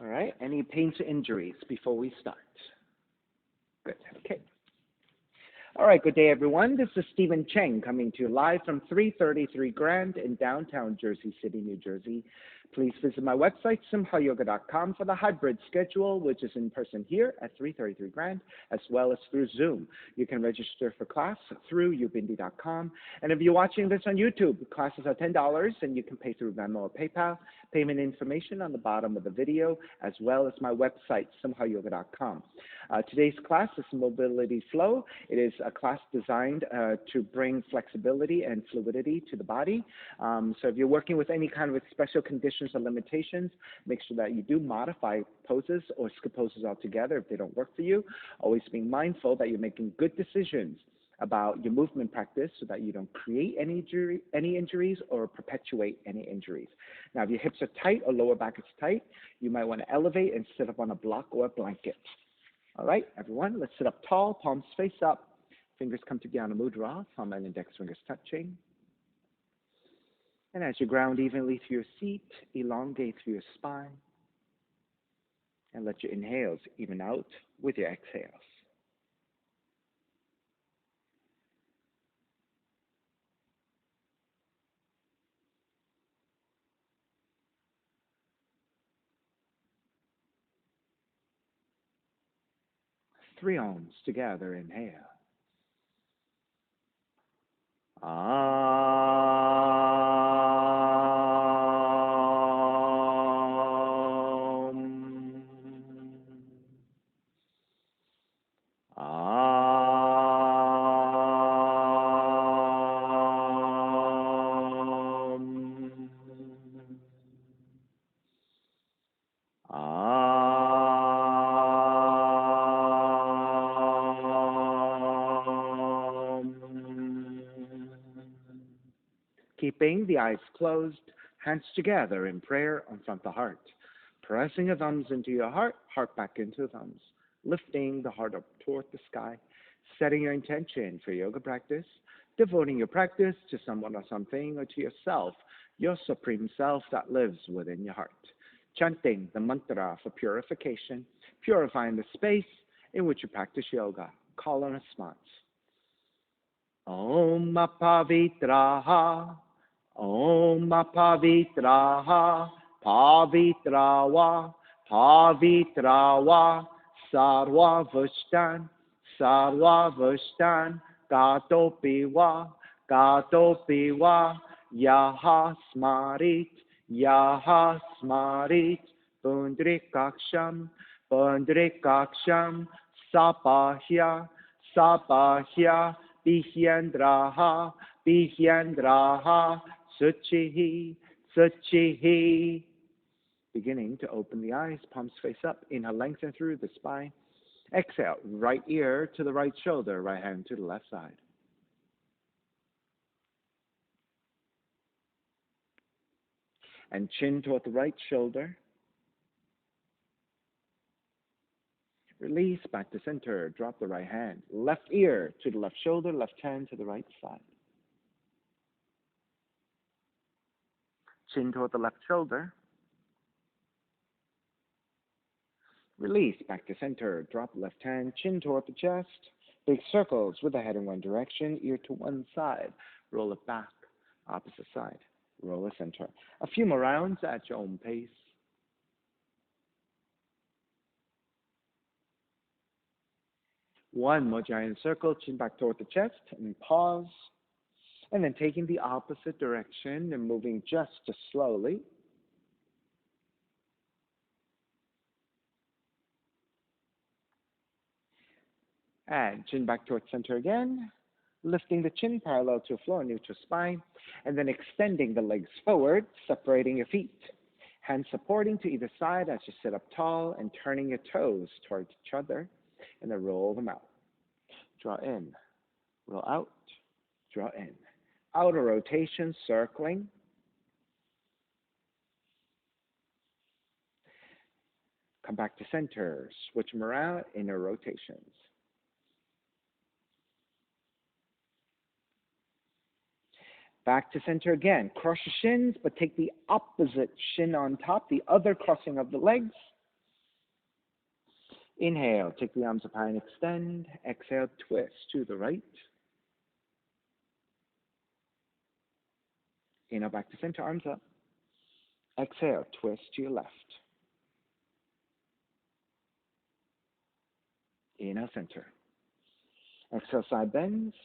All right. Any pains or injuries before we start? Good. Okay. All right. Good day, everyone. This is Stephen Cheng coming to you live from 333 Grand in downtown Jersey City, New Jersey. Please visit my website, simhayoga.com, for the hybrid schedule, which is in person here at 333 Grand, as well as through Zoom. You can register for class through ubindi.com. And if you're watching this on YouTube, classes are $10, and you can pay through Venmo or PayPal. Payment information on the bottom of the video, as well as my website, simhayoga.com. Today's class is Mobility Flow. It is a class designed to bring flexibility and fluidity to the body. So if you're working with any kind of special conditions or limitations, make sure that you do modify poses or skip poses altogether if they don't work for you. Always being mindful that you're making good decisions about your movement practice so that you don't create any injuries or perpetuate any injuries. Now, if your hips are tight or lower back is tight, you might want to elevate and sit up on a block or a blanket. All right, everyone, let's sit up tall, palms face up, fingers come to Jnana Mudra, thumb and index fingers touching. And as you ground evenly through your seat, elongate through your spine, and let your inhales even out with your exhales. Three ohms together, inhale. Keeping the eyes closed, hands together in prayer in front of the heart. Pressing your thumbs into your heart, heart back into the thumbs. Lifting the heart up toward the sky. Setting your intention for yoga practice. Devoting your practice to someone or something, or to yourself, your supreme self that lives within your heart. Chanting the mantra for purification, purifying the space in which you practice yoga. Call and response. Om Apavitraha, Om Apavitraha, Pavitrawa, Pavitrawa, Sarva Vushtan, Gatopiwa, Yaha Smarit, Pundrikaksham, Sapahya, Bihyandraha, Suchihi. Beginning to open the eyes, palms face up. Inhale, lengthen through the spine. Exhale, right ear to the right shoulder, right hand to the left side. And chin toward the right shoulder. Release back to center. Drop the right hand. Left ear to the left shoulder, left hand to the right side. Chin toward the left shoulder. Release back to center. Drop left hand, chin toward the chest. Big circles with the head in one direction, ear to one side. Roll it back, opposite side. Roll it center. A few more rounds at your own pace. One more giant circle, chin back toward the chest, and pause. And then taking the opposite direction and moving just as slowly. And chin back towards center again, lifting the chin parallel to floor, neutral spine, and then extending the legs forward, separating your feet. Hands supporting to either side as you sit up tall and turning your toes towards each other, and then roll them out. Draw in, roll out, draw in. Outer rotation, circling. Come back to center, switch them around, inner rotations. Back to center again. Cross your shins, but take the opposite shin on top, the other crossing of the legs. Inhale, take the arms up high and extend. Exhale, twist to the right. Inhale, back to center, arms up. Exhale, twist to your left. Inhale, center. Exhale, side bends.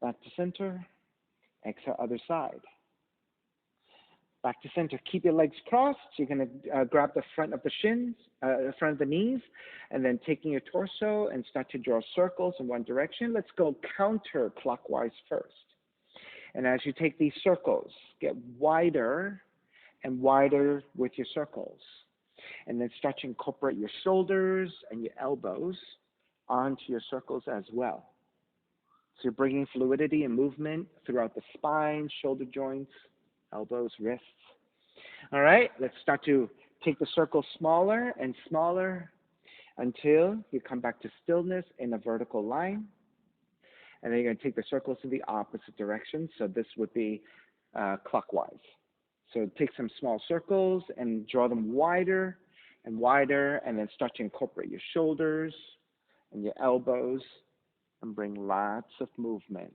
Back to center. Exhale, other side. Back to center. Keep your legs crossed. You're going to grab the front of the shins, front of the knees, and then taking your torso and start to draw circles in one direction. Let's go counterclockwise first. And as you take these circles, get wider and wider with your circles. And then start to incorporate your shoulders and your elbows onto your circles as well. So you're bringing fluidity and movement throughout the spine, shoulder joints, elbows, wrists. All right, let's start to take the circle smaller and smaller until you come back to stillness in a vertical line. And then you're going to take the circles in the opposite direction. So this would be clockwise. So take some small circles and draw them wider and wider, and then start to incorporate your shoulders and your elbows and bring lots of movement.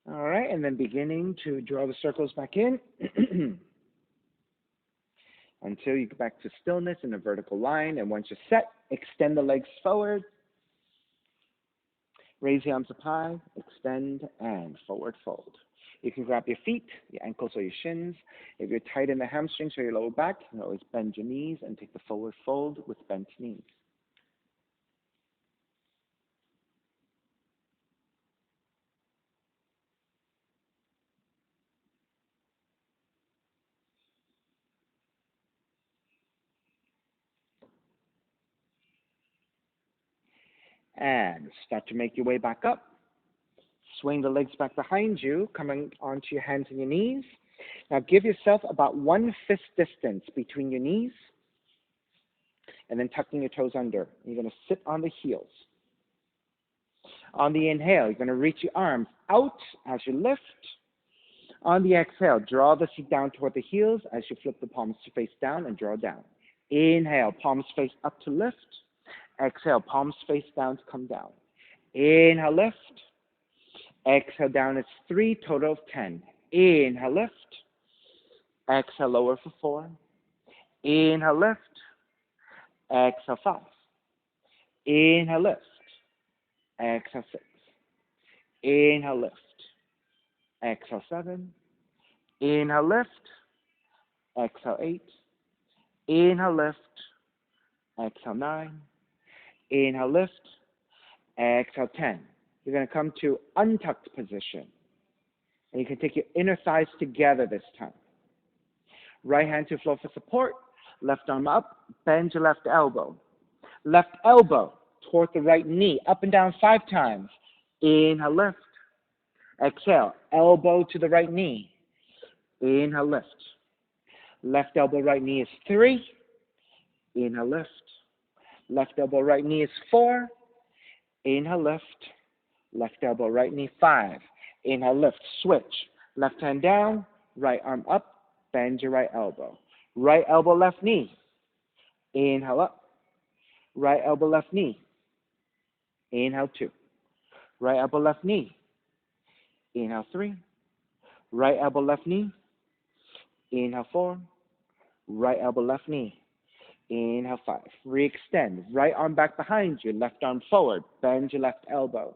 All right, and then beginning to draw the circles back in until you get back to stillness in a vertical line. And once you're set, extend the legs forward. Raise the arms up high, extend, and forward fold. You can grab your feet, your ankles, or your shins. If you're tight in the hamstrings or your lower back, you can always bend your knees and take the forward fold with bent knees. And start to make your way back up. Swing the legs back behind you, coming onto your hands and your knees. Now give yourself about 1 fist distance between your knees, and then tucking your toes under. You're going to sit on the heels. On the inhale, you're going to reach your arms out as you lift. On the exhale, draw the seat down toward the heels as you flip the palms to face down and draw down. Inhale, palms face up to lift. Exhale, palms face down to come down. Inhale, lift. Exhale, down. It's 3, total of 10. Inhale, lift. Exhale, lower for 4. Inhale, lift. Exhale, 5. Inhale, lift. Exhale, 6. Inhale, lift. Exhale, 7. Inhale, lift. Exhale, 8. Inhale, lift. Exhale, 9. Inhale, lift. Exhale, 10. You're going to come to untucked position. And you can take your inner thighs together this time. Right hand to floor for support. Left arm up. Bend your left elbow. Left elbow toward the right knee. Up and down 5 times. Inhale, lift. Exhale. Elbow to the right knee. Inhale, lift. Left elbow, right knee is 3. Inhale, lift. Left elbow, right knee is 4. Inhale, lift. Left elbow, right knee, 5. Inhale, lift. Switch. Left hand down. Right arm up. Bend your right elbow. Right elbow, left knee. Inhale up. Right elbow, left knee. Inhale, 2. Right elbow, left knee. Inhale, 3. Right elbow, left knee. Inhale, 4. Right elbow, left knee. Inhale, 5. Re-extend. Right arm back behind you. Left arm forward. Bend your left elbow.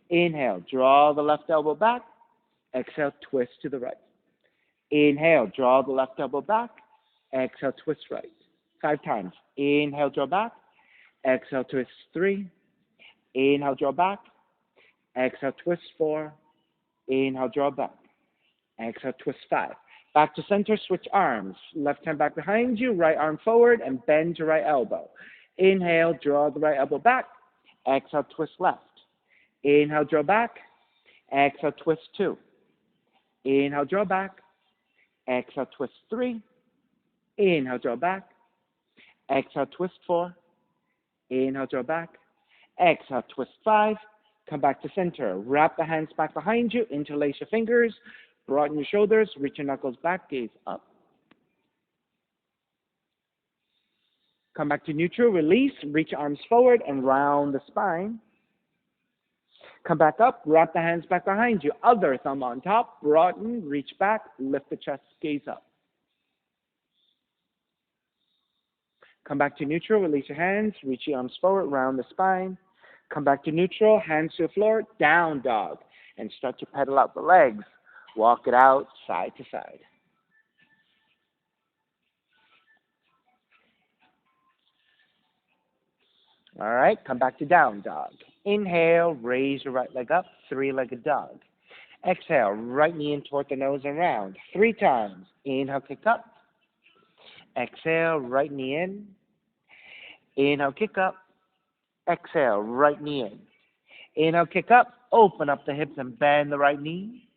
Inhale. Draw the left elbow back. Exhale. Twist to the right. Inhale. Draw the left elbow back. Exhale. Twist right. 5 times. Inhale. Draw back. Exhale. Twist 3. Inhale. Draw back. Exhale. Twist 4. Inhale. Draw back. Exhale. Twist 5. Back to center, switch arms. Left hand back behind you, right arm forward, and bend your right elbow. Inhale, draw the right elbow back. Exhale, twist left. Inhale, draw back. Exhale, twist 2. Inhale, draw back. Exhale, twist 3. Inhale, draw back. Exhale, twist 4. Inhale, draw back. Exhale, twist 5. Come back to center. Wrap the hands back behind you. Interlace your fingers. Broaden your shoulders. Reach your knuckles back. Gaze up. Come back to neutral. Release. Reach arms forward and round the spine. Come back up. Wrap the hands back behind you. Other thumb on top. Broaden. Reach back. Lift the chest. Gaze up. Come back to neutral. Release your hands. Reach your arms forward. Round the spine. Come back to neutral. Hands to the floor. Down dog. And start to pedal out the legs. Walk it out side to side. All right. Come back to down dog. Inhale. Raise your right leg up. Three-legged dog. Exhale. Right knee in toward the nose and round. 3 times. Inhale. Kick up. Exhale. Right knee in. Inhale. Kick up. Exhale, right knee in. Inhale, kick up. Open up the hips and bend the right knee.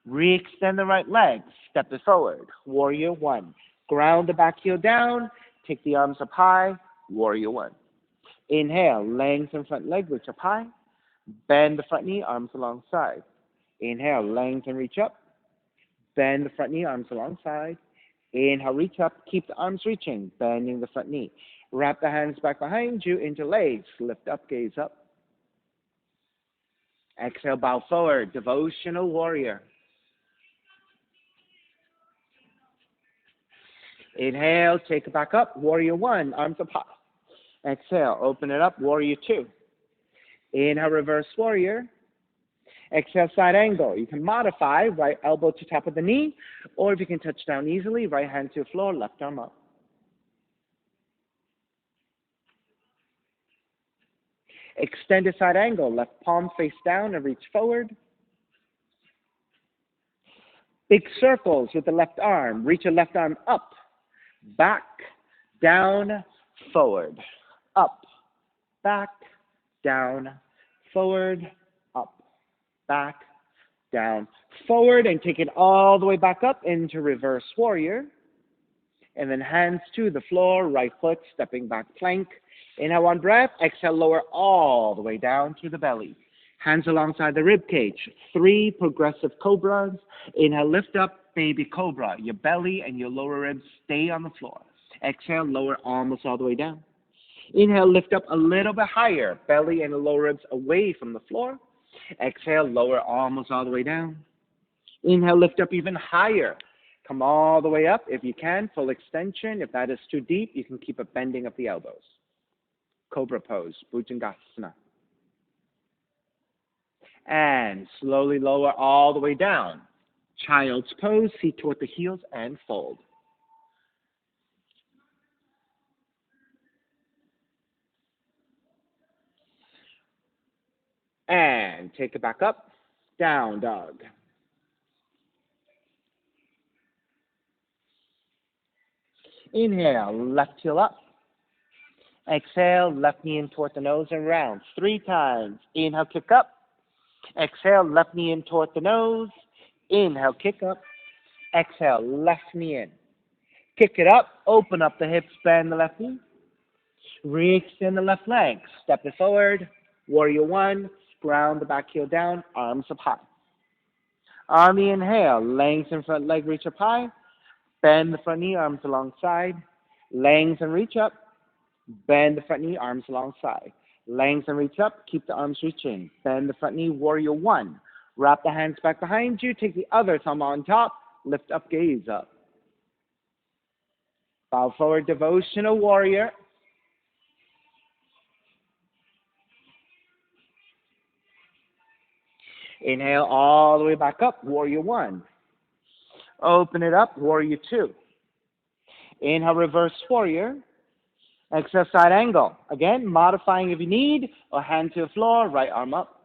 Re-extend the right leg. Step it forward. Warrior 1. Ground the back heel down. Take the arms up high. Warrior 1. Inhale, lengthen front leg, reach up high. Bend the front knee, arms alongside. Inhale, lengthen, reach up. Bend the front knee, arms alongside. Inhale, reach up. Keep the arms reaching, bending the front knee. Wrap the hands back behind you, interlace. Lift up, gaze up. Exhale, bow forward. Devotional warrior. Inhale, take it back up. Warrior 1, arms up high. Exhale, open it up. Warrior 2. Inhale, reverse warrior. Exhale, side angle. You can modify right elbow to top of the knee, or if you can touch down easily, right hand to the floor, left arm up. Extended side angle, left palm face down and reach forward. Big circles with the left arm. Reach your left arm up, back, down, forward. Up, back, down, forward, up, back, down, forward. And take it all the way back up into reverse warrior. And then hands to the floor, right foot, stepping back plank. Inhale, 1 breath. Exhale, lower all the way down to the belly. Hands alongside the rib cage. 3 progressive cobras. Inhale, lift up, baby cobra. Your belly and your lower ribs stay on the floor. Exhale, lower almost all the way down. Inhale, lift up a little bit higher. Belly and the lower ribs away from the floor. Exhale, lower almost all the way down. Inhale, lift up even higher. Come all the way up if you can. Full extension. If that is too deep, you can keep a bending of the elbows. Cobra pose, Bhujangasana. And slowly lower all the way down. Child's pose, feet toward the heels and fold. And take it back up. Down dog. Inhale, left heel up. Exhale, left knee in toward the nose and round. 3 times. Inhale, kick up. Exhale, left knee in toward the nose. Inhale, kick up. Exhale, left knee in. Kick it up. Open up the hips, bend the left knee. Re-extend the left leg. Step it forward. Warrior 1. Ground the back heel down. Arms up high. On the inhale, lengthen front leg, reach up high. Bend the front knee, arms alongside. Lengthen, reach up. Bend the front knee, arms alongside. Lengthen, reach up. Keep the arms reaching. Bend the front knee, warrior 1. Wrap the hands back behind you. Take the other thumb on top. Lift up, gaze up. Bow forward, devotional warrior. Inhale all the way back up, warrior 1. Open it up, warrior 2. Inhale, reverse warrior. Exhale, side angle. Again, modifying if you need, or hand to the floor, right arm up.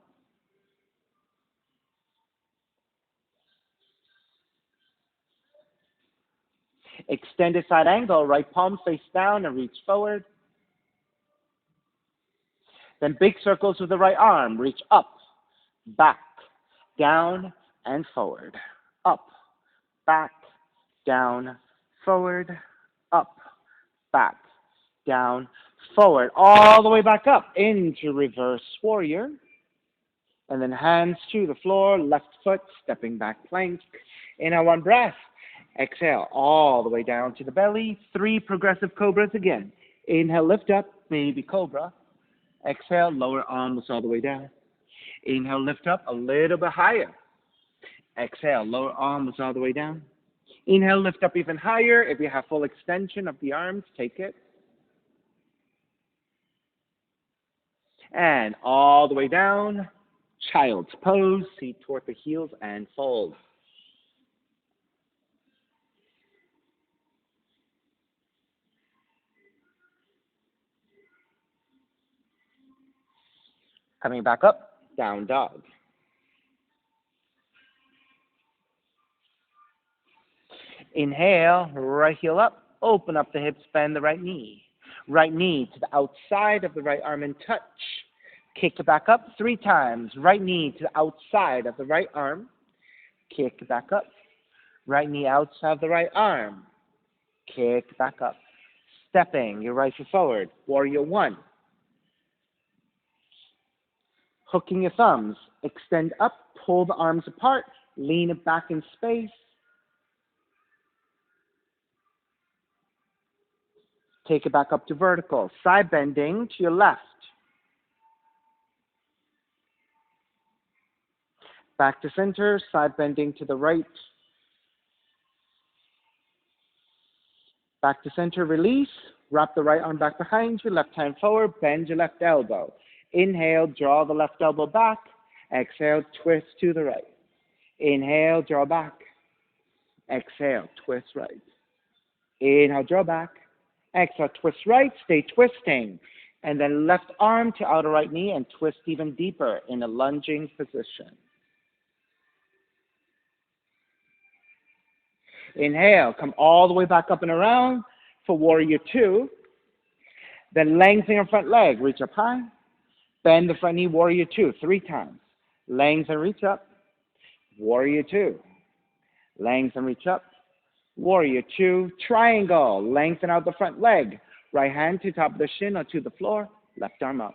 Extended side angle, right palm face down and reach forward. Then big circles with the right arm. Reach up, back, down, and forward. Up, back, down, forward, up, back, down, forward. All the way back up into reverse warrior. And then hands to the floor, left foot, stepping back plank. Inhale, one breath. Exhale, all the way down to the belly. 3 progressive cobras again. Inhale, lift up, baby cobra. Exhale, lower arms all the way down. Inhale, lift up a little bit higher. Exhale, lower arms all the way down. Inhale, lift up even higher. If you have full extension of the arms, take it. And all the way down, child's pose, feet toward the heels and fold. Coming back up, down dog. Inhale, right heel up, open up the hips, bend the right knee. Right knee to the outside of the right arm and touch. Kick it back up 3 times. Right knee to the outside of the right arm. Kick it back up. Right knee outside of the right arm. Kick back up. Stepping your right foot forward. Warrior 1. Hooking your thumbs. Extend up, pull the arms apart. Lean it back in space. Take it back up to vertical. Side bending to your left. Back to center, side bending to the right. Back to center, release. Wrap the right arm back behind you, left hand forward, bend your left elbow. Inhale, draw the left elbow back. Exhale, twist to the right. Inhale, draw back. Exhale, twist right. Inhale, draw back. Exhale, twist right, stay twisting. And then left arm to outer right knee and twist even deeper in a lunging position. Inhale, come all the way back up and around for warrior 2. Then lengthen your front leg, reach up high. Bend the front knee, warrior 2, 3 times. Lengthen, reach up. Warrior 2. Lengthen, reach up. Warrior 2, triangle. Lengthen out the front leg. Right hand to top of the shin or to the floor. Left arm up.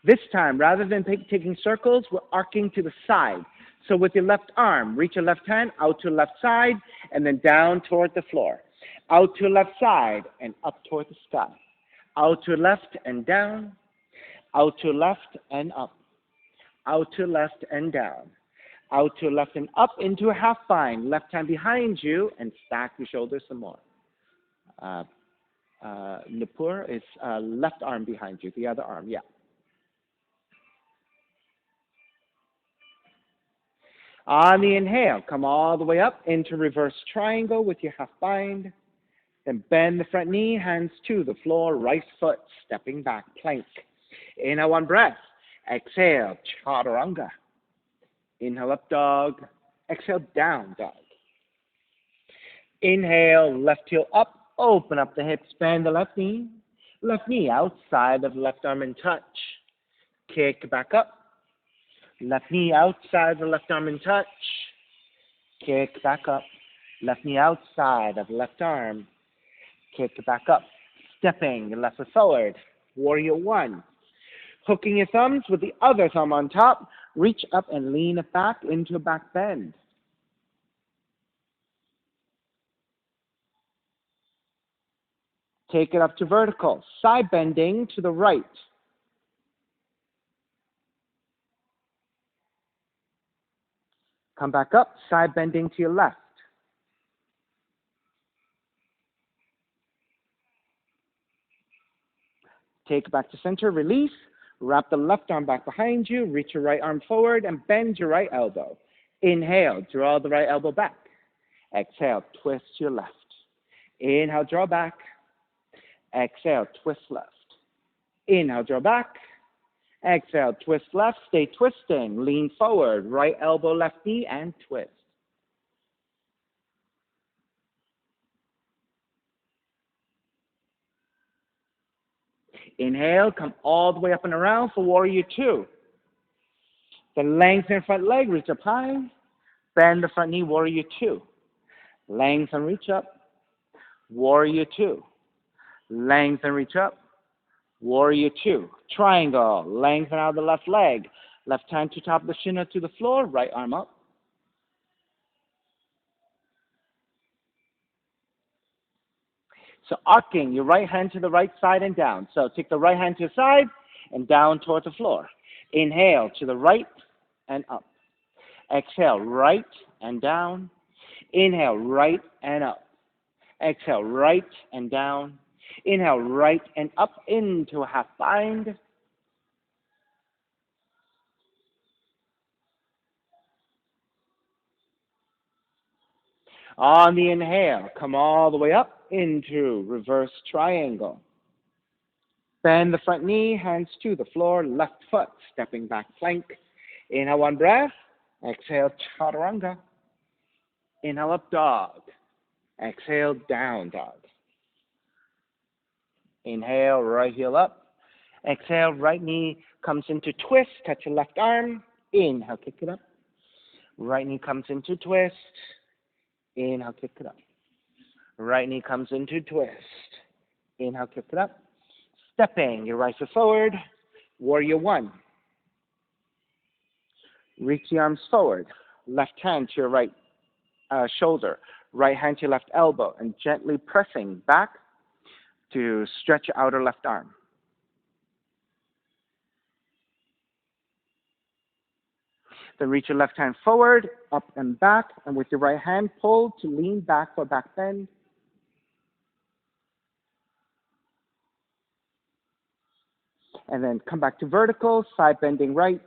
This time, rather than taking circles, we're arcing to the side. So with your left arm, reach your left hand out to the left side and then down toward the floor. Out to the left side and up toward the sky. Out to the left and down. Out to the left and up. Out to the left and down. Out to the left and up into a half bind. Left hand behind you and stack your shoulders some more. Nipur is left arm behind you, the other arm, yeah. On the inhale, come all the way up into reverse triangle with your half bind. Then bend the front knee, hands to the floor, right foot stepping back, plank. Inhale, 1 breath. Exhale, chaturanga. Inhale, up dog. Exhale, down dog. Inhale, left heel up, open up the hips, bend the left knee. Left knee outside of the left arm and touch. Kick back up. Left knee outside the left arm and touch. Kick back up. Left knee outside of the left arm. Kick back up. Stepping left foot forward. Warrior 1. Hooking your thumbs with the other thumb on top. Reach up and lean it back into a back bend. Take it up to vertical. Side bending to the right. Come back up, side bending to your left. Take it back to center, release. Wrap the left arm back behind you, reach your right arm forward, and bend your right elbow. Inhale, draw the right elbow back. Exhale, twist to your left. Inhale, draw back. Exhale, twist left. Inhale, draw back. Exhale, twist left, stay twisting. Lean forward, right elbow, left knee, and twist. Inhale, come all the way up and around for warrior 2. Then lengthen front leg, reach up high. Bend the front knee, warrior 2. Lengthen, reach up. Warrior 2. Lengthen, reach up. Warrior two. Triangle. Lengthen out the left leg. Left hand to top of the shin or to the floor. Right arm up. So arcing your right hand to the right side and down. So take the right hand to the side and down toward the floor. Inhale to the right and up. Exhale, right and down. Inhale, right and up. Exhale, right and down. Inhale, right and up into a half bind. On the inhale, come all the way up into reverse triangle. Bend the front knee, hands to the floor, left foot, stepping back plank. Inhale, one breath. Exhale, chaturanga. Inhale, up dog. Exhale, down dog. Inhale, right heel up. Exhale, right knee comes into twist, touch your left arm. Inhale, kick it up. Right knee comes into twist. Inhale, kick it up. Right knee comes into twist. Inhale, kick it up. Stepping your right foot forward. Warrior one. Reach the arms forward. Left hand to your right shoulder. Right hand to your left elbow. And gently pressing back to stretch your outer left arm. Then reach your left hand forward, up and back, and with your right hand, pull to lean back for back bend. And then come back to vertical, side bending right.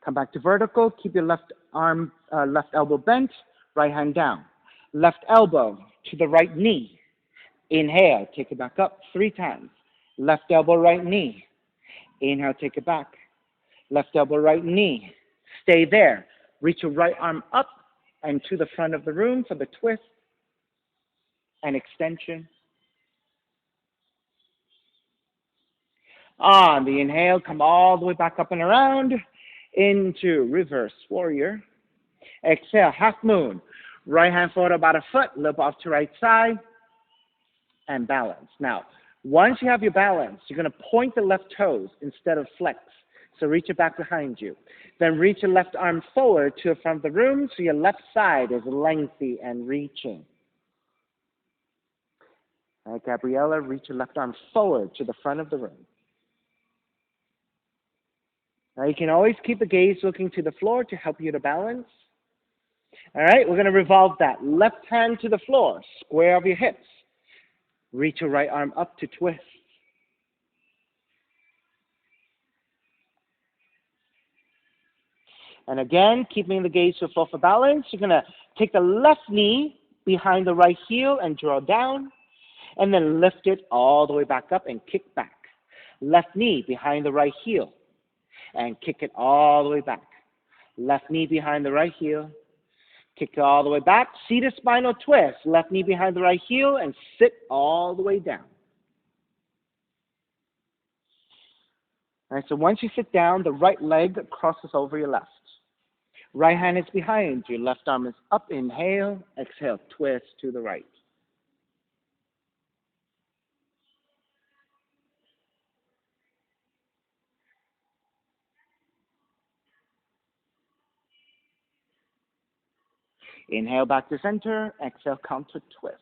Come back to vertical, keep your left arm, left elbow bent, right hand down. Left elbow to the right knee. Inhale, take it back up 3 times. Left elbow, right knee. Inhale, take it back. Left elbow, right knee. Stay there. Reach your right arm up and to the front of the room for the twist and extension. On the inhale, come all the way back up and around into reverse warrior. Exhale, half moon. Right hand forward about a foot, lip off to right side, and balance. Now, once you have your balance, you're going to point the left toes instead of flex. So reach it back behind you. Then reach your left arm forward to the front of the room so your left side is lengthy and reaching. All right, Gabriella, reach your left arm forward to the front of the room. Now you can always keep the gaze looking to the floor to help you to balance. All right, we're going to revolve that. Left hand to the floor, square of your hips. Reach your right arm up to twist. And again, keeping the gaze to the floor for balance, you're going to take the left knee behind the right heel and draw down, and then lift it all the way back up and kick back. Left knee behind the right heel and kick it all the way back. Left knee behind the right heel, kick it all the way back. Seated spinal twist. Left knee behind the right heel and sit all the way down. All right, so once you sit down, the right leg crosses over your left. Right hand is behind you. Left arm is up. Inhale. Exhale. Twist to the right. Inhale back to center. Exhale, counter twist.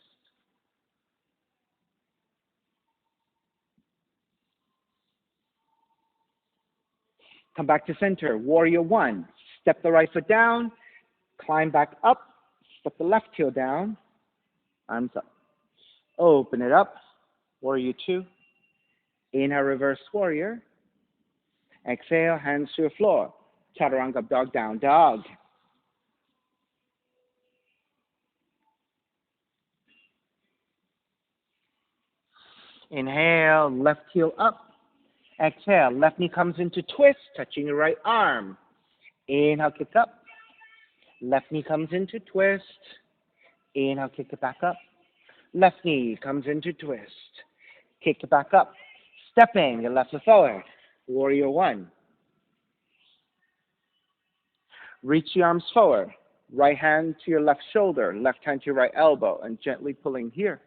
Come back to center. Warrior one. Step the right foot down. Climb back up. Step the left heel down. Arms up. Open it up. Warrior two. Inhale, reverse warrior. Exhale, hands to the floor. Chaturanga, dog, down dog. Inhale, left heel up. Exhale, left knee comes into twist, touching your right arm. Inhale, kick up. Left knee comes into twist. Inhale, kick it back up. Left knee comes into twist. Kick it back up. Stepping your left foot forward. Warrior one. Reach the arms forward. Right hand to your left shoulder. Left hand to your right elbow. And gently pulling here.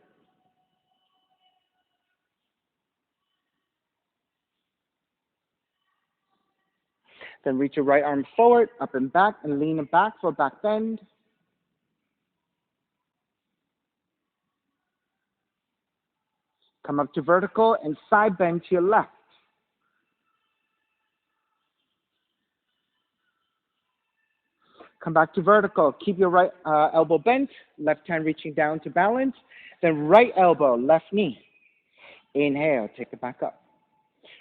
Then reach your right arm forward, up and back, and lean it back for a back bend. Come up to vertical and side bend to your left. Come back to vertical. Keep your right elbow bent, left hand reaching down to balance. Then right elbow, left knee. Inhale, take it back up.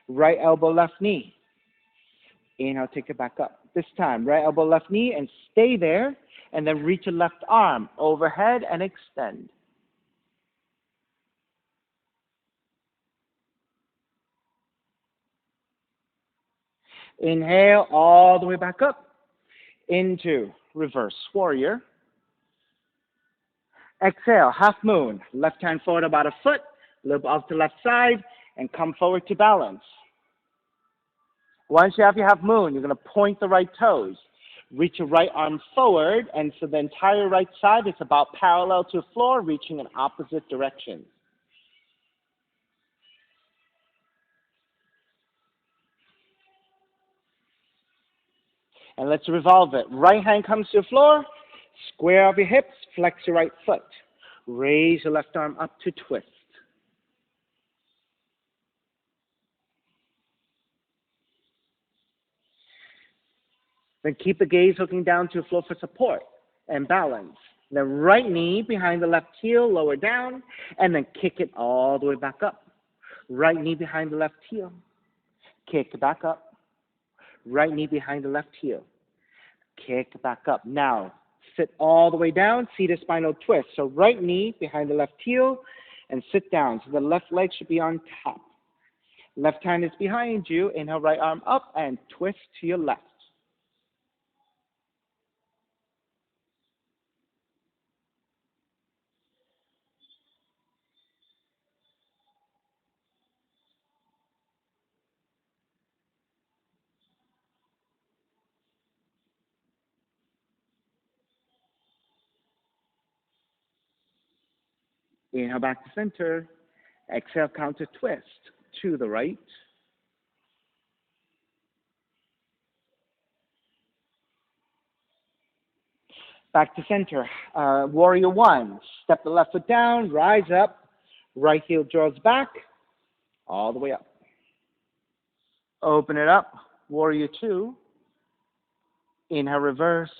Right elbow, left knee. Inhale, take it back up. This time, right elbow, left knee, and stay there. And then reach your left arm overhead and extend. Inhale all the way back up into reverse warrior. Exhale, half moon. Left hand forward about a foot, loop off to left side, and come forward to balance. Once you have your half moon, you're going to point the right toes. Reach your right arm forward, and so the entire right side is about parallel to the floor, reaching in opposite directions. And let's revolve it. Right hand comes to the floor, square up your hips, flex your right foot. Raise your left arm up to twist. Then keep the gaze looking down to the floor for support and balance. Then right knee behind the left heel, lower down, and then kick it all the way back up. Right knee behind the left heel, kick back up. Right knee behind the left heel, kick back up. Now, sit all the way down, seated spinal twist. So right knee behind the left heel, and sit down. So the left leg should be on top. Left hand is behind you. Inhale, right arm up, and twist to your left. Inhale back to center. Exhale, counter twist to the right. Back to center. Warrior one. Step the left foot down, rise up. Right heel draws back, all the way up. Open it up. Warrior two. Inhale, reverse.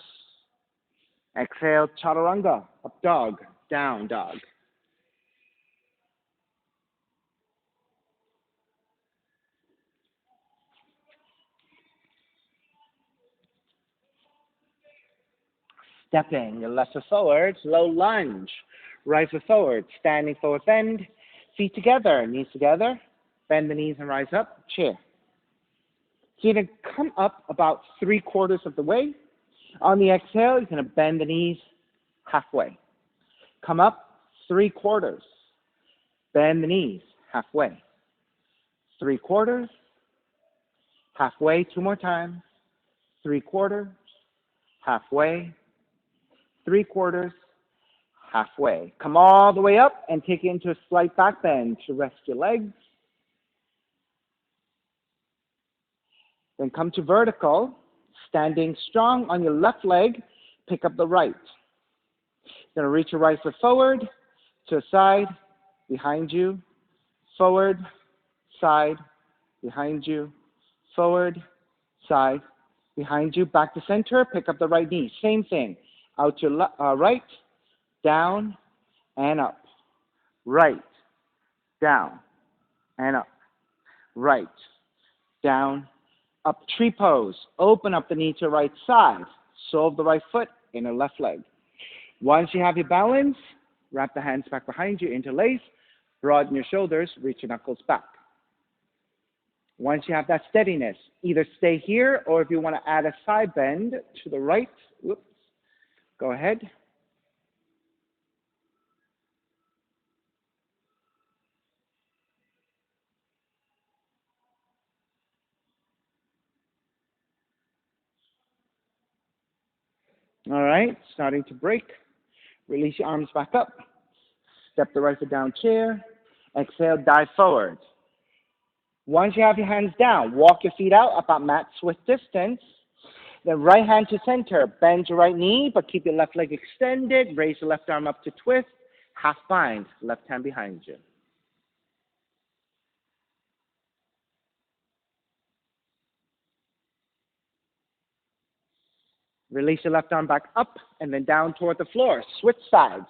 Exhale, chaturanga, up dog, down dog. Stepping your left foot forward, low lunge. Right foot forward, standing forward bend. Feet together, knees together. Bend the knees and rise up, chair. So you're going to come up about 3/4 of the way. On the exhale, you're going to bend the knees halfway. Come up 3/4. Bend the knees halfway. 3/4. Halfway, 2 more times. 3/4. Halfway. 3/4. Halfway. Come all the way up and take it into a slight back bend to rest your legs. Then come to vertical, standing strong on your left leg, pick up the right. You're going to reach your right foot forward, to the side, behind you, forward, side, behind you, forward, side, behind you, back to center, pick up the right knee. Same thing, out to right, down, and up. Right, down, and up. Right, down, up. Tree pose. Open up the knee to right side. Sole of the right foot, inner left leg. Once you have your balance, wrap the hands back behind you, interlace, broaden your shoulders, reach your knuckles back. Once you have that steadiness, either stay here or if you want to add a side bend to the right, whoops, go ahead. All right, starting to break. Release your arms back up. Step the right foot down, chair. Exhale, dive forward. Once you have your hands down, walk your feet out about mat width distance. Then right hand to center, bend your right knee, but keep your left leg extended. Raise your left arm up to twist. Half bind, left hand behind you. Release your left arm back up and then down toward the floor. Switch sides.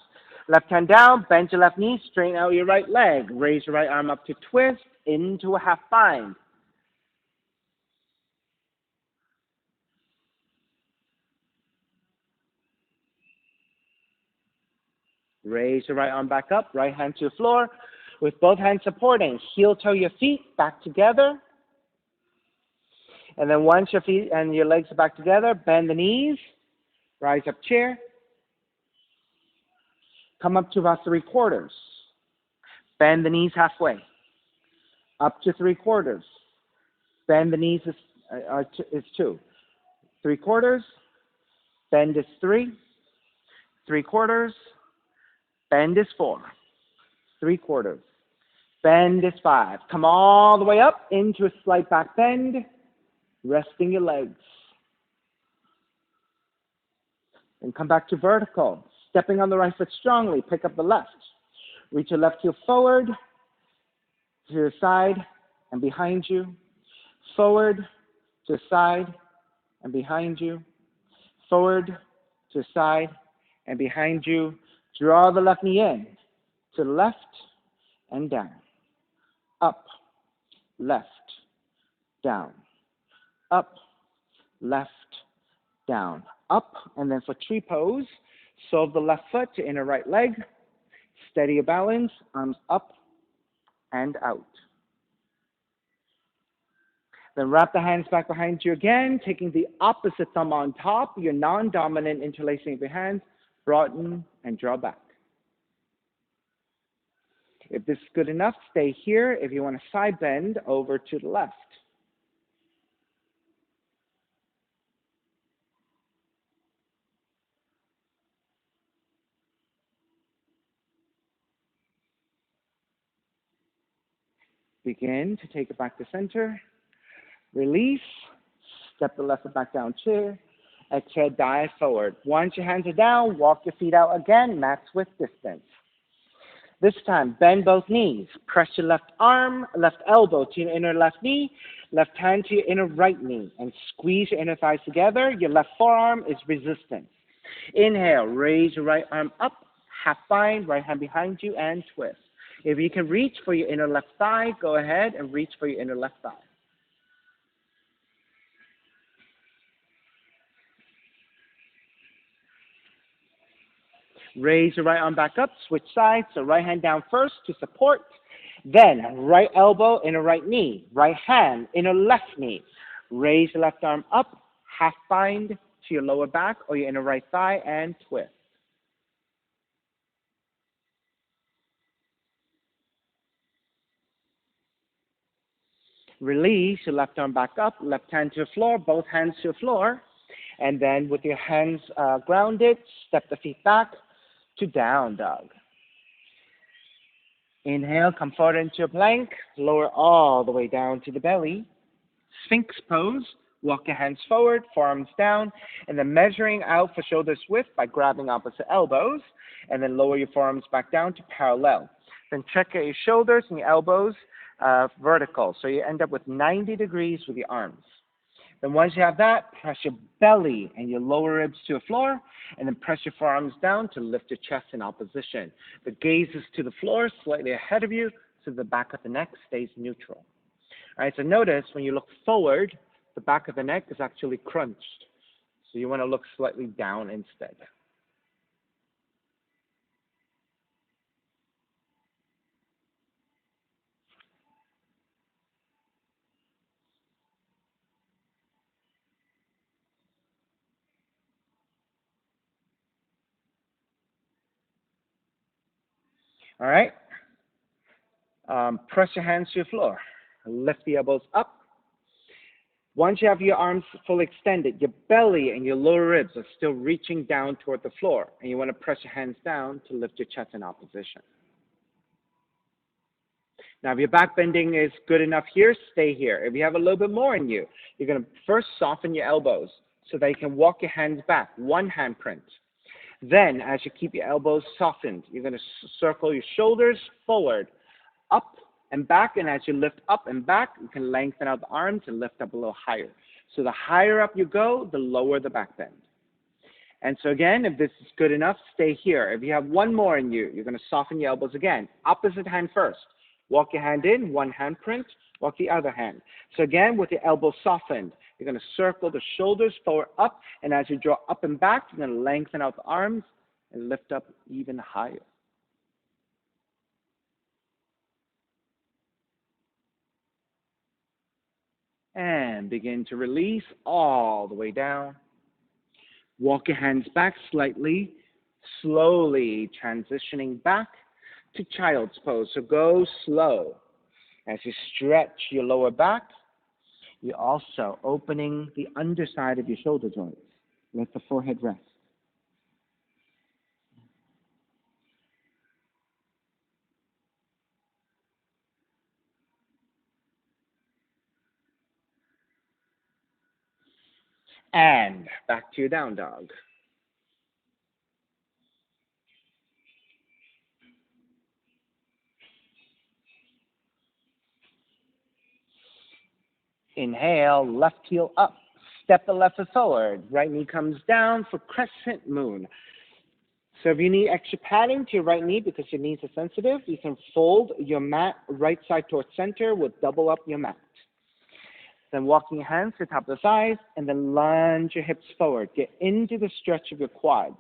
Left hand down, bend your left knee, straighten out your right leg. Raise your right arm up to twist, into a half bind. Raise your right arm back up, right hand to the floor, with both hands supporting. Heel toe your feet back together. And then once your feet and your legs are back together, bend the knees, rise up chair. Come up to about 3/4. Bend the knees halfway. Up to 3/4. Bend the knees is 2. 3/4. Bend is 3. 3/4. Bend is 4. 3/4. Bend is 5. Come all the way up into a slight back bend, resting your legs. And come back to vertical. Stepping on the right foot strongly, pick up the left. Reach your left heel forward, to the side and behind you. Forward, to the side and behind you. Forward, to the side and behind you. Draw the left knee in, to the left and down. Up, left, down. Up, left, down. Up, and then for tree pose, solve the left foot to inner right leg. Steady your balance, arms up and out. Then wrap the hands back behind you again, taking the opposite thumb on top, your non-dominant interlacing of your hands, broaden and draw back. If this is good enough, stay here. If you want to side bend, over to the left. Begin to take it back to center. Release. Step the left foot back down, chair. Exhale, dive forward. Once your hands are down, walk your feet out again, max width distance. This time, bend both knees. Press your left arm, left elbow to your inner left knee, left hand to your inner right knee, and squeeze your inner thighs together. Your left forearm is resistance. Inhale, raise your right arm up, half bind, right hand behind you, and twist. If you can reach for your inner left thigh, go ahead and reach for your inner left thigh. Raise your right arm back up, switch sides, so right hand down first to support, then right elbow, inner right knee, right hand, inner left knee. Raise your left arm up, half bind to your lower back or your inner right thigh, and twist. Release your left arm back up, left hand to the floor, both hands to the floor, and then with your hands grounded, step the feet back to down dog. Inhale, come forward into a plank, lower all the way down to the belly. Sphinx pose, walk your hands forward, forearms down, and then measuring out for shoulders width by grabbing opposite elbows, and then lower your forearms back down to parallel. Then check your shoulders and your elbows vertical, so you end up with 90 degrees with your arms. Then once you have that, press your belly and your lower ribs to the floor, and then press your forearms down to lift your chest in opposition. The gaze is to the floor, slightly ahead of you, so the back of the neck stays neutral. All right, so notice when you look forward, the back of the neck is actually crunched. So you want to look slightly down instead. All right. Press your hands to the floor. Lift the elbows up. Once you have your arms fully extended, your belly and your lower ribs are still reaching down toward the floor, and you want to press your hands down to lift your chest in opposition. Now, if your back bending is good enough here, stay here. If you have a little bit more in you, you're going to first soften your elbows so that you can walk your hands back, one handprint. Then, as you keep your elbows softened, you're going to circle your shoulders forward, up and back, and as you lift up and back, you can lengthen out the arms and lift up a little higher. So the higher up you go, the lower the back bend. And so again, if this is good enough, stay here. If you have one more in you, you're going to soften your elbows again. Opposite hand first. Walk your hand in, one hand print, walk the other hand. So again, with your elbows softened, you're going to circle the shoulders forward up, and as you draw up and back, you're going to lengthen out the arms and lift up even higher. And begin to release all the way down. Walk your hands back slightly, slowly transitioning back to child's pose. So go slow. As you stretch your lower back, you're also opening the underside of your shoulder joints. Let the forehead rest. And back to your down dog. Inhale, left heel up. Step the left foot forward. Right knee comes down for crescent moon. So if you need extra padding to your right knee because your knees are sensitive, you can fold your mat right side towards center. We'll double up your mat. Then walking your hands to the top of the thighs, and then lunge your hips forward. Get into the stretch of your quads.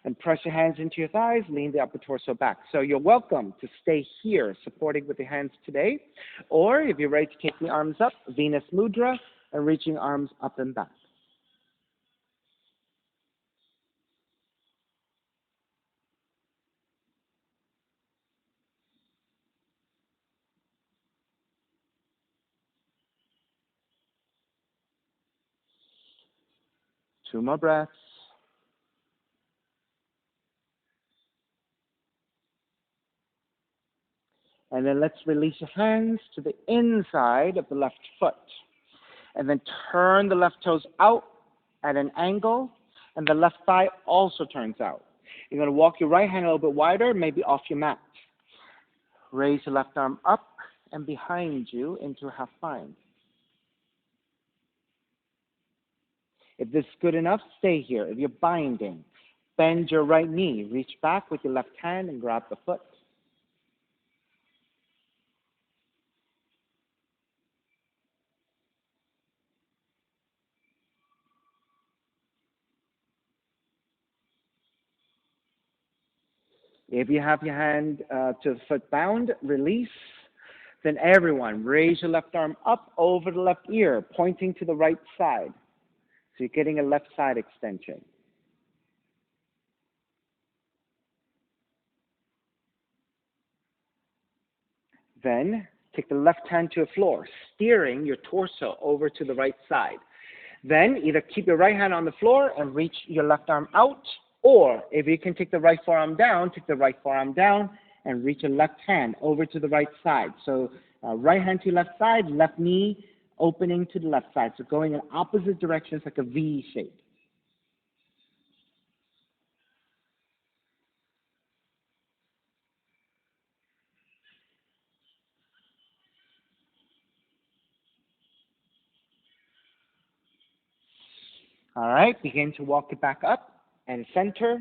And press your hands into your thighs, lean the upper torso back. So you're welcome to stay here, supporting with your hands today. Or if you're ready to take the arms up, Venus Mudra, and reaching arms up and back. Two more breaths. And then let's release your hands to the inside of the left foot. And then turn the left toes out at an angle, and the left thigh also turns out. You're going to walk your right hand a little bit wider, maybe off your mat. Raise your left arm up and behind you into a half bind. If this is good enough, stay here. If you're binding, bend your right knee. Reach back with your left hand and grab the foot. If you have your hand to the foot bound, release. Then everyone, raise your left arm up over the left ear, pointing to the right side. So you're getting a left side extension. Then take the left hand to the floor, steering your torso over to the right side. Then either keep your right hand on the floor and reach your left arm out, or if you can take the right forearm down, take the right forearm down and reach your left hand over to the right side. So right hand to left side, left knee opening to the left side. So going in opposite directions like a V shape. All right, begin to walk it back up and center.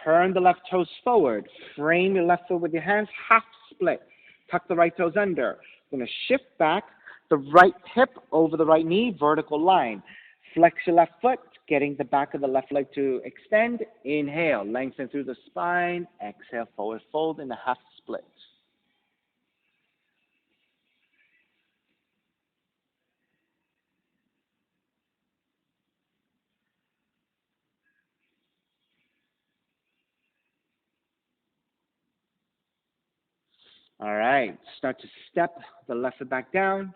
Turn the left toes forward. Frame your left foot with your hands, half split. Tuck the right toes under. You're going to shift back the right hip over the right knee, vertical line. Flex your left foot, getting the back of the left leg to extend. Inhale, lengthen through the spine. Exhale, forward fold in a half split. All right, start to step the left foot back down.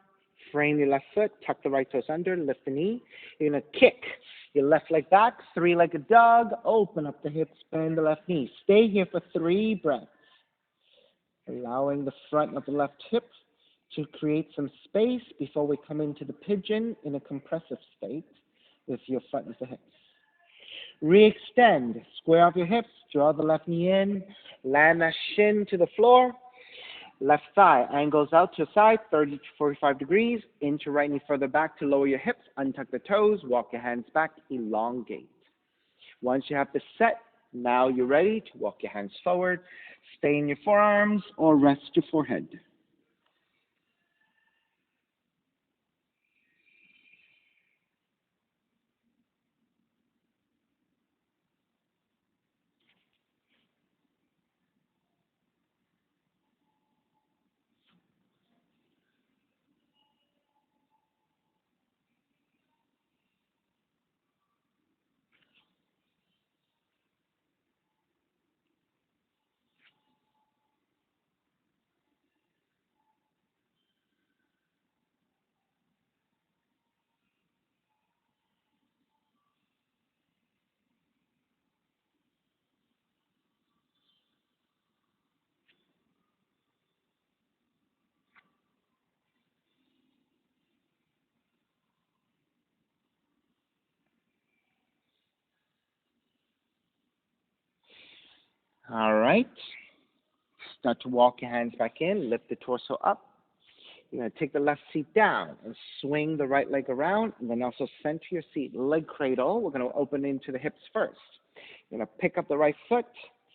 Frame your left foot, tuck the right toes under, lift the knee. You're going to kick your left leg back, three-legged dog, open up the hips, bend the left knee. Stay here for 3 breaths. Allowing the front of the left hip to create some space before we come into the pigeon in a compressive state with your front of the hips. Re-extend, square off your hips, draw the left knee in, land that shin to the floor, left thigh angles out to the side, 30 to 45 degrees, inch your right knee further back to lower your hips, untuck the toes, walk your hands back, elongate. Once you have this set, now you're ready to walk your hands forward, stay in your forearms, or rest your forehead. All right. Start to walk your hands back in, lift the torso up. You're going to take the left seat down and swing the right leg around, and then also center your seat, leg cradle. We're going to open into the hips first. You're going to pick up the right foot,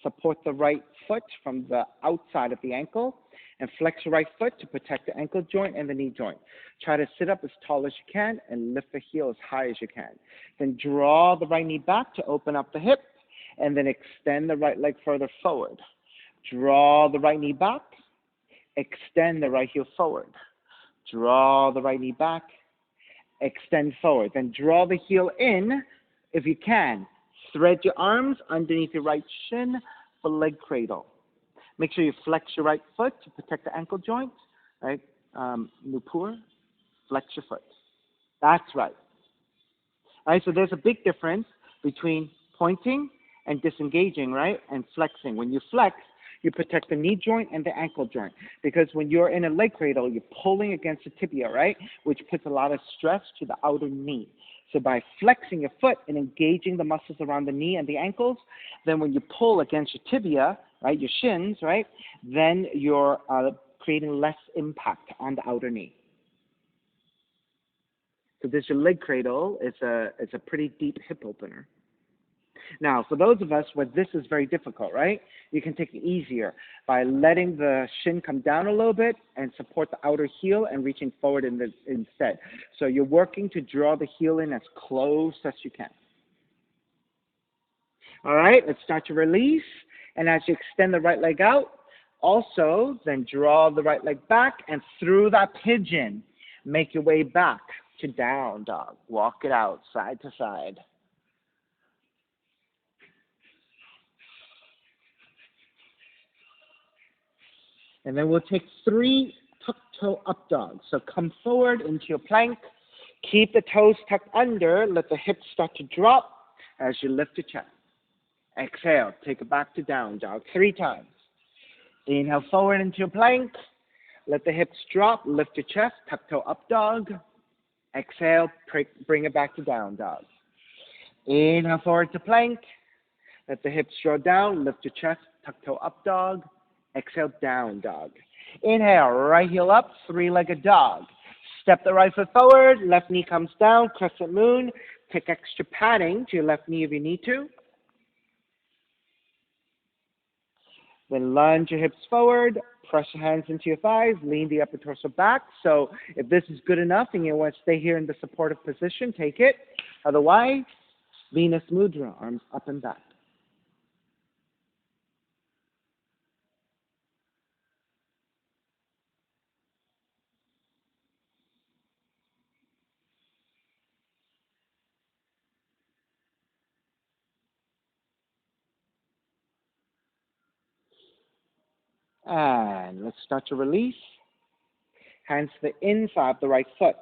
support the right foot from the outside of the ankle, and flex your right foot to protect the ankle joint and the knee joint. Try to sit up as tall as you can and lift the heel as high as you can. Then draw the right knee back to open up the hip, and then extend the right leg further forward. Draw the right knee back, extend the right heel forward. Draw the right knee back, extend forward. Then draw the heel in if you can. Thread your arms underneath your right shin for leg cradle. Make sure you flex your right foot to protect the ankle joint. Right? Nupur, flex your foot. That's right. All right, so there's a big difference between pointing and disengaging, right, and flexing. When you flex, you protect the knee joint and the ankle joint. Because when you're in a leg cradle, you're pulling against the tibia, right, which puts a lot of stress to the outer knee. So by flexing your foot and engaging the muscles around the knee and the ankles, then when you pull against your tibia, right, your shins, right, then you're creating less impact on the outer knee. So this your leg cradle. It's a pretty deep hip opener. Now, for those of us where this is very difficult, right, you can take it easier by letting the shin come down a little bit and support the outer heel and reaching forward instead. So you're working to draw the heel in as close as you can. All right, let's start to release. And as you extend the right leg out, also then draw the right leg back and through that pigeon, make your way back to down dog. Walk it out side to side. And then we'll take 3 tuck toe up dogs. So come forward into your plank. Keep the toes tucked under. Let the hips start to drop as you lift your chest. Exhale. Take it back to down dog 3 times. Inhale forward into your plank. Let the hips drop. Lift your chest. Tuck toe up dog. Exhale. Bring it back to down dog. Inhale forward to plank. Let the hips draw down. Lift your chest. Tuck toe up dog. Exhale, down dog. Inhale, right heel up, 3-legged dog. Step the right foot forward, left knee comes down, crescent moon. Take extra padding to your left knee if you need to. Then lunge your hips forward, press your hands into your thighs, lean the upper torso back. So if this is good enough and you want to stay here in the supportive position, take it. Otherwise, Venus Mudra, arms up and back. And let's start to release. Hands to the inside of the right foot.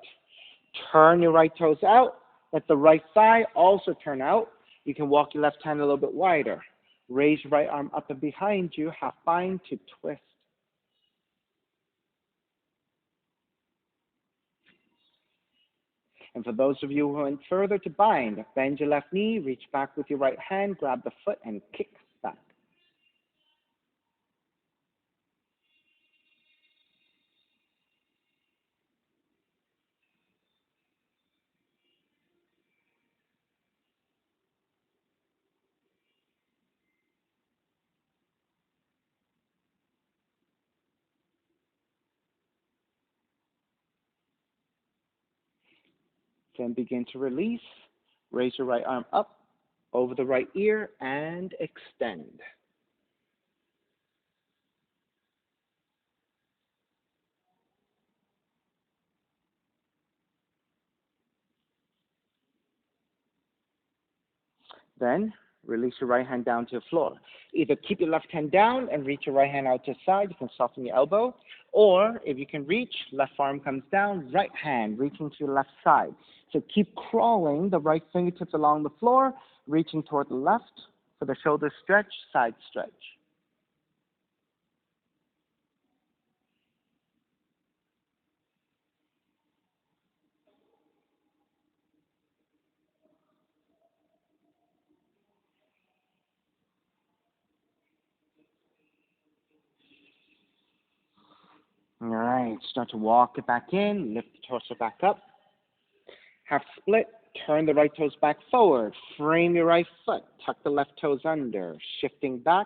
Turn your right toes out. Let the right thigh also turn out. You can walk your left hand a little bit wider. Raise your right arm up and behind you, half bind to twist. And for those of you who went further to bind, bend your left knee, reach back with your right hand, grab the foot, and kick back. Then begin to release. Raise your right arm up over the right ear and extend. Then release your right hand down to the floor. Either keep your left hand down and reach your right hand out to the side. You can soften your elbow. Or if you can reach, left arm comes down, right hand reaching to your left side. So keep crawling the right fingertips along the floor, reaching toward the left for the shoulder stretch, side stretch. All right, start to walk it back in, lift the torso back up. Half split, turn the right toes back forward, frame your right foot, tuck the left toes under, shifting back.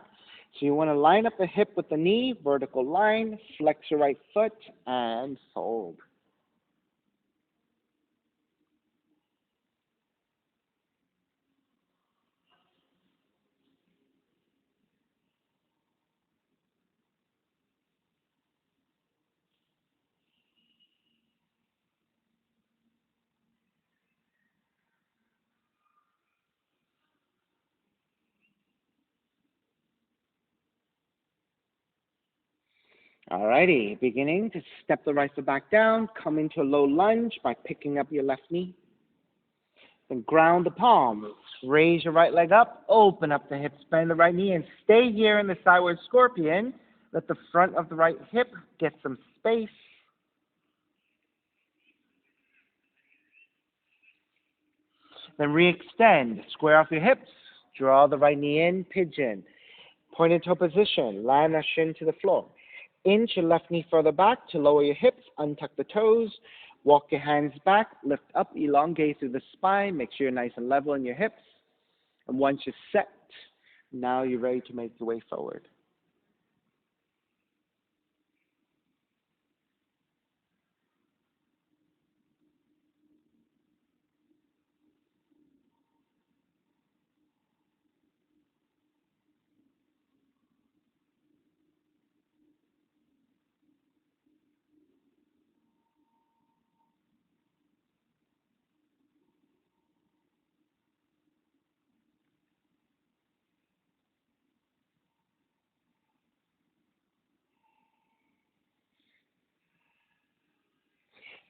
So you want to line up the hip with the knee, vertical line, flex your right foot, and fold. Alrighty, beginning to step the right foot back down, come into a low lunge by picking up your left knee. Then ground the palms, raise your right leg up, open up the hips, bend the right knee, and stay here in the sideward scorpion. Let the front of the right hip get some space. Then re-extend, square off your hips, draw the right knee in, pigeon. Point toe position, land the shin to the floor. Inch your left knee further back to lower your hips, untuck the toes, walk your hands back, lift up, elongate through the spine, make sure you're nice and level in your hips. And once you're set, now you're ready to make your way forward.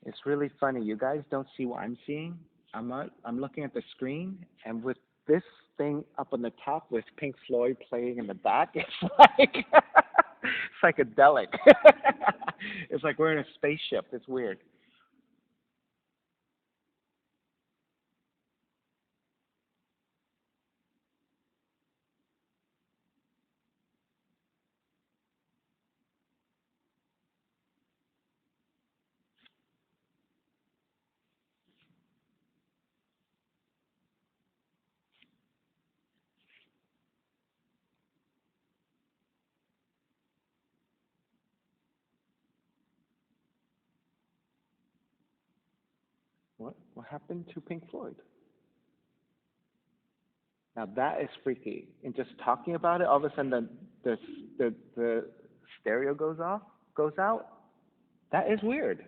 It's really funny. You guys don't see what I'm seeing. I'm looking at the screen, and with this thing up on the top with Pink Floyd playing in the back, it's like psychedelic. It's like we're in a spaceship. It's weird. What happened to Pink Floyd? Now that is freaky. And just talking about it, all of a sudden the stereo goes out. That is weird.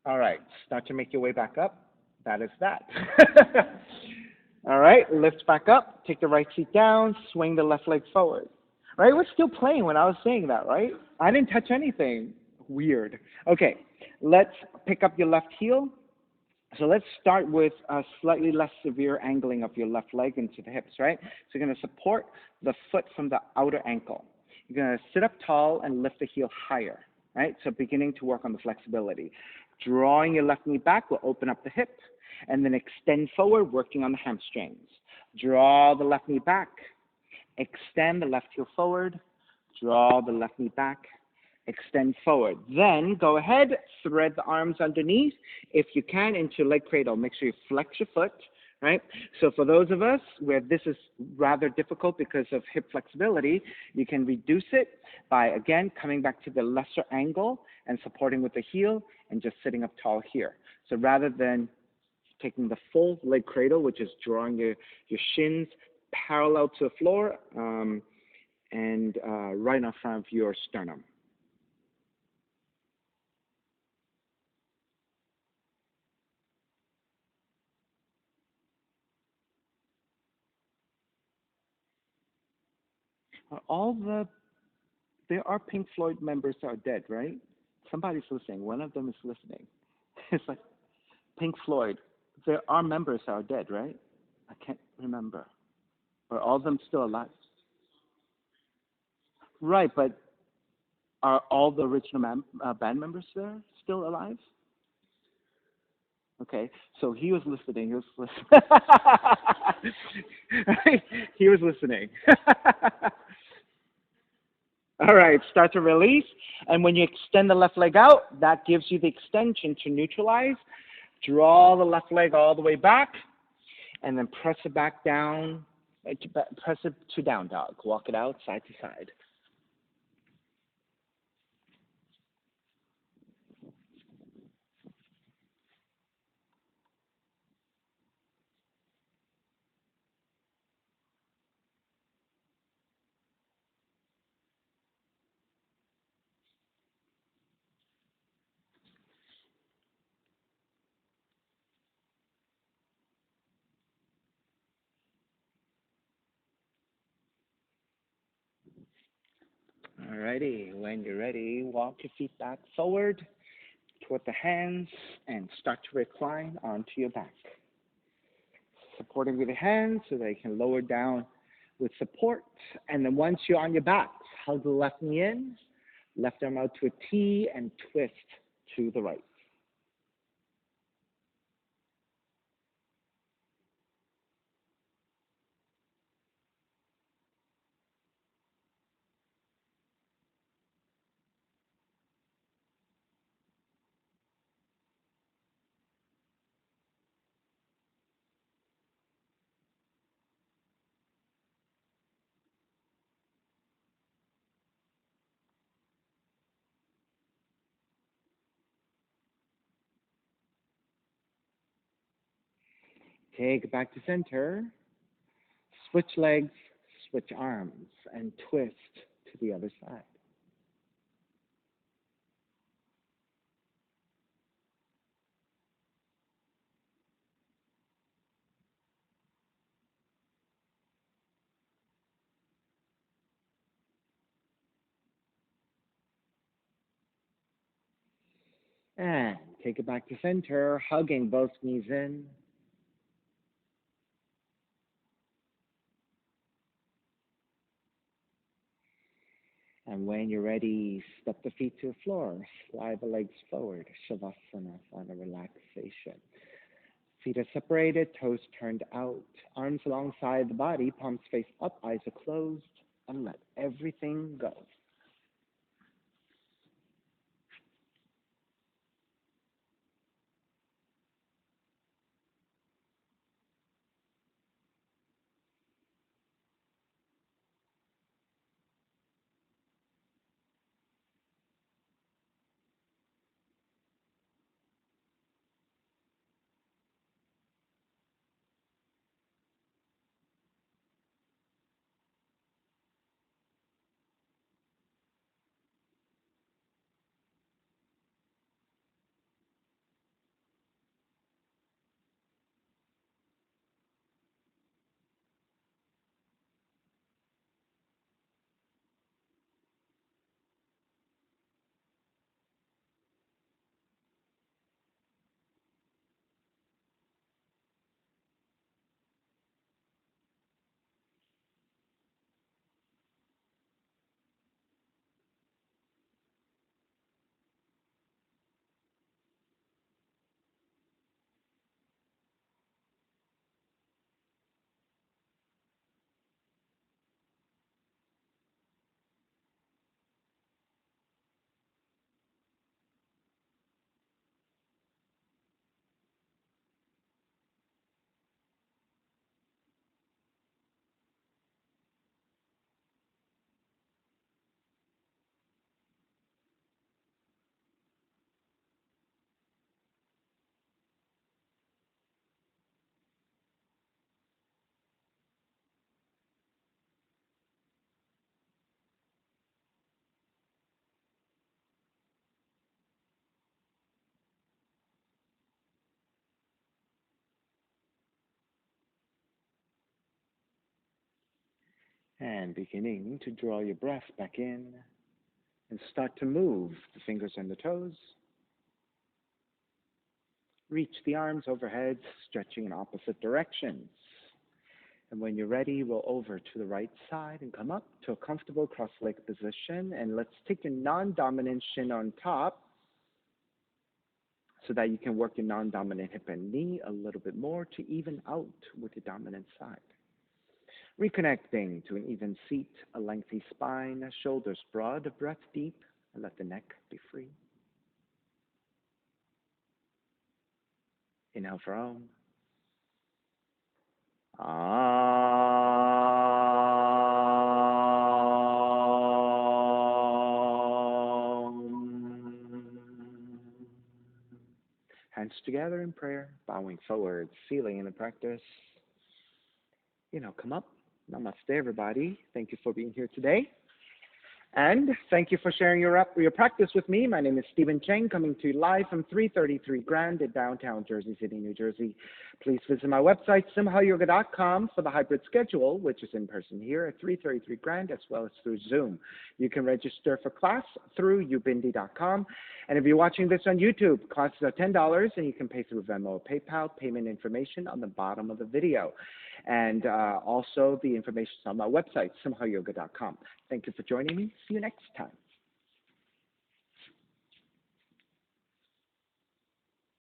All right, start to make your way back up. That is that. All right, lift back up, take the right feet down, swing the left leg forward. Right, we're still playing when I was saying that, right? I didn't touch anything. Weird. Okay, let's pick up your left heel. So let's start with a slightly less severe angling of your left leg into the hips, right? So you're going to support the foot from the outer ankle. You're going to sit up tall and lift the heel higher. right? So beginning to work on the flexibility. Drawing your left knee back will open up the hip, and then extend forward, working on the hamstrings. Draw the left knee back, extend the left heel forward, draw the left knee back, extend forward. Then go ahead, thread the arms underneath, if you can, into leg cradle. Make sure you flex your foot, right? So for those of us where this is rather difficult because of hip flexibility, you can reduce it by, again, coming back to the lesser angle and supporting with the heel and just sitting up tall here. So rather than taking the full leg cradle, which is drawing your shins parallel to the floor and right in front of your sternum. All the there are Pink Floyd members that are dead, right? Somebody's listening. One of them is listening. It's like Pink Floyd. There are members that are dead, right? I can't remember. Are all of them still alive? Right, but are all the original band members there still alive? Okay, so he was listening. He was listening. He was listening. All right, start to release. And when you extend the left leg out, that gives you the extension to neutralize. Draw the left leg all the way back, and then press it back down. Press it to down dog. Walk it out side to side. All righty. When you're ready, walk your feet back forward toward the hands and start to recline onto your back. Supporting with the hands so they can lower down with support. And then once you're on your back, hug the left knee in, left arm out to a T, and twist to the right. Take it back to center. Switch legs, switch arms, and twist to the other side. And take it back to center, hugging both knees in. And when you're ready, step the feet to the floor, slide the legs forward, Savasana, find a relaxation. Feet are separated, toes turned out, arms alongside the body, palms face up, eyes are closed, and let everything go. And beginning to draw your breath back in and start to move the fingers and the toes. Reach the arms overhead, stretching in opposite directions. And when you're ready, roll over to the right side and come up to a comfortable cross-leg position. And let's take your non-dominant shin on top so that you can work your non-dominant hip and knee a little bit more to even out with the dominant side. Reconnecting to an even seat, a lengthy spine, shoulders broad, breath deep, and let the neck be free. Inhale for Om. Hands together in prayer, bowing forward, sealing in the practice. Come up. Namaste, everybody. Thank you for being here today. And thank you for sharing your practice with me. My name is Stephen Cheng, coming to you live from 333 Grand in downtown Jersey City, New Jersey. Please visit my website, simhayoga.com, for the hybrid schedule, which is in person here at 333 Grand, as well as through Zoom. You can register for class through ubindi.com. And if you're watching this on YouTube, classes are $10, and you can pay through Venmo or PayPal. Payment information on the bottom of the video. And also the information is on my website, simhayoga.com. Thank you for joining me. See you next time.